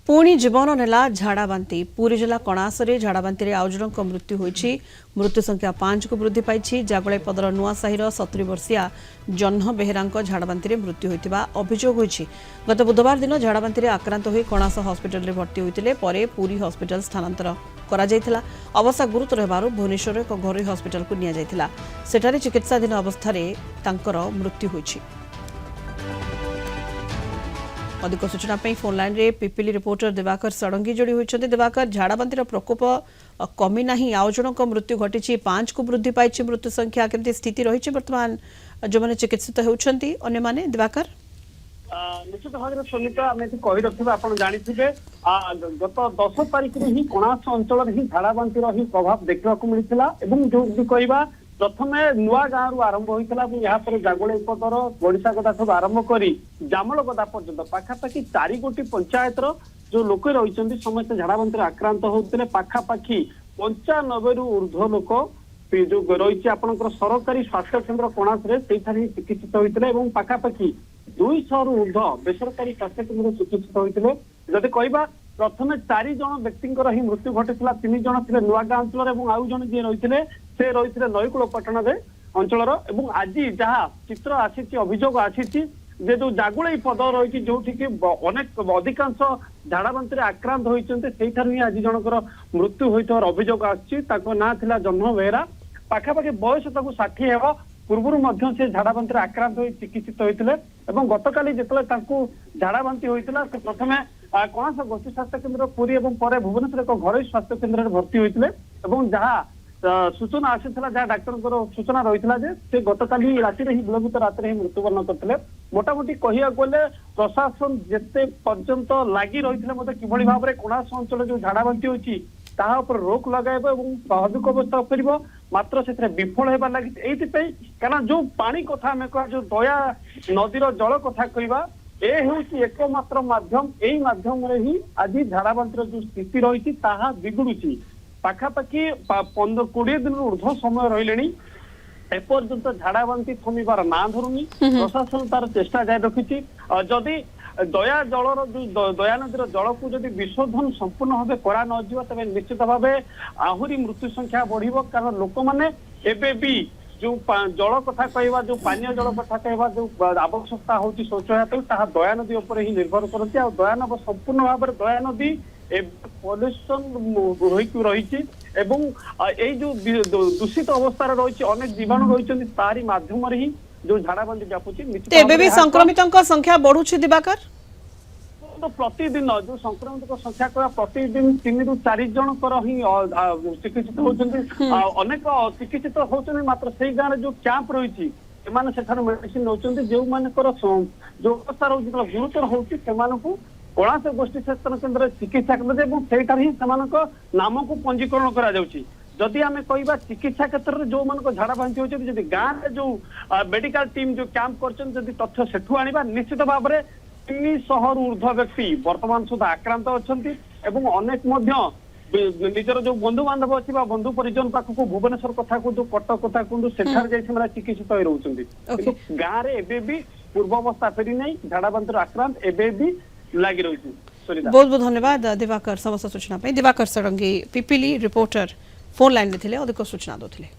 पुणी जीवन नेला झाड़ाबांति पुरी जिला कणासरे झाड़ाबांति आउ जनक मृत्यु होईछि। मृत्यु संख्या 5 को वृद्धि पाई। जागलाई पदर नुआसाहीर 70 वर्षिया जह्न बेहेरा झाड़ाबांति मृत्यु होइतिबा अभियोग होईछि। गत बुधवार दिन झाड़ाबांति आक्रांत होई कणास हॉस्पिटल रे भर्ती होइतिले परे पुरी हॉस्पिटल स्थानांतर करा जायथिला। अवस्था गुरुतर हेबारु भुवनेश्वर एक घरोई हॉस्पिटल को निया जायथिला। सेठारे चिकित्साधीन अवस्था रे तांकर मृत्यु होईछि। अधिक सूचना फोन लाइन रे पिपिली रिपोर्टर दिवाकर षडंगी जोड़ी होती। दिवाकर, झाड़ाबांतिर प्रकोप कमी ना आउ जनक मृत्यु घटी 5 को वृद्धि पाई मृत्यु संख्या केमती स्थिति रही बर्तमान जो मैंने चिकित्सित होती अन्य माने दिवाकर निश्चित भाव में सुनीता आम कही रखा आप जाथे गत 10 तारिख में ही कणास अंचल ही झाड़ाबांतिर ही प्रभाव देखा मिलता जो कहवा प्रथमे नुआ गाँव आरंभ होता यहाँ जागोले पदर गड़िशा गदा सब आरंभ कर जामल गदा पर्यंत पाखापाखि 4 गोटी पंचायतर जो लोक रही समस्त झाड़ाबांतिर आक्रांत होते पाखापाखि 95 रु ऊर्ध्व लोक जो रही आपंकर सरकारी स्वास्थ्य केन्द्र कणास ही चिकित्सित होते पाखापाखि 200 रु ऊर्ध्व बेसरकारी स्वास्थ्य केन्द्र चिकित्सित होते जदि कहवा प्रथमे 4 जन व्यक्ति ही मृत्यु घटी 3 जन थे नुआगाँ अंचल आउ जन जी रही से रही नईकूल पटण अंचल आज जहाँ चित्र आसी अभियोग आसी जो जागुले पद रही जो अनेक अधिकांश झाड़ाबांति आक्रांत होती आज जनकर मृत्यु होता अभियोग आना था जह्न बेहेरा पाखापाखि बयस 60 हेब पूर्व से झाड़ाबांति आक्रांत हो चिकित्सित होते गतकाली जिते झाड़ाबांति होता से प्रथमे कणास गोष्ठी स्वास्थ्य केन्द्र पुरी और भुवनेश्वर एक घरोई स्वास्थ्य केन्द्र भर्ती होते जहाँ सूचना आसीला जहाँ डाक्टर सूचना रही से गतकाली राति ही विलंबित राति ही मृत्युवरण करते मोटामोटी कहया गले प्रशासन जिते पर्यंत लगी रही किभली भाव में कणास अंचल जो झाड़ाबांति होती रोक लगाइब स्वाभाविक अवस्था फेर मात्र से विफल होगा लगी कारण जो पानी कथा आम कह जो दया नदीर जल कथा कहवा एकमात्र माध्यम यही माध्यम ही आज झाड़ाबांतिर जो स्थिति रही बिगुड़ी पाखापाखि 15-20 दिन ऊर्ध्व समय रही एपर्यंत झाड़ाबांति थमिबार ना धरुनी प्रशासन तार चेष्टा जारी रखी जदि दया जलर जो दया नदीर जल को जब विशोधन संपूर्ण भाव करा न तेज निश्चित भाव आहरी मृत्यु संख्या बढ़ कारण लोक मैंने एबे भी जो जल कथा कहवा जो पानीय जल कथा कहवा जो आवश्यकता होती शौचालय दया नदी उपर ही निर्भर करती दया नदी संपूर्ण भाव में दया नदी पल्यूशन रही जो दूषित अवस्था रही अनेक जीवाणु रही तारी माध्यम ही जो झाड़ाबांति व्यापुची संक्रमितों संख्या बढ़ुछि दिवाकर तो प्रतिदिन जो संक्रमित संख्या कह प्रतिदिन 3 रु 4 जनकर ही चिकित्सित होती अनेक चिकित्सित होती मात्र से गाँव जो कैंप रही मेडिसिन नौकरी जो मानकर जो अवस्था रही गुरुतर होती कणास गोष्ठी स्वास्थ्य केन्द्र चिकित्सा केन्द्र ही नाम को पंजीकरण करा आम कहवा चिकित्सा क्षेत्र में जो मान झाड़ाबांति होती गाँव में जो मेडिकल टीम जो कैंप कर तथ्य सेठू आने निश्चित भाव में 300 ऊर्ध्व व्यक्ति वर्तमान सुधा आक्रांत अच्छा अनेक निजर जो बंधु बांधव अच्छी बंधु परिजन पाखक भुवनेश्वर कथा कहूँ कटक कथा कहूँ सेठार चिकित्सित हो रोचे गाँव में एबे भी पूर्वावस्था फेरी नहीं झाड़ाबांतिर आक्रांत एबे भी लगी रही। बहुत बहुत धन्यवाद दिवाकर समस्त सूचना Diwakar Sadangi Pipili reporter phone line में अधिक सूचना देते।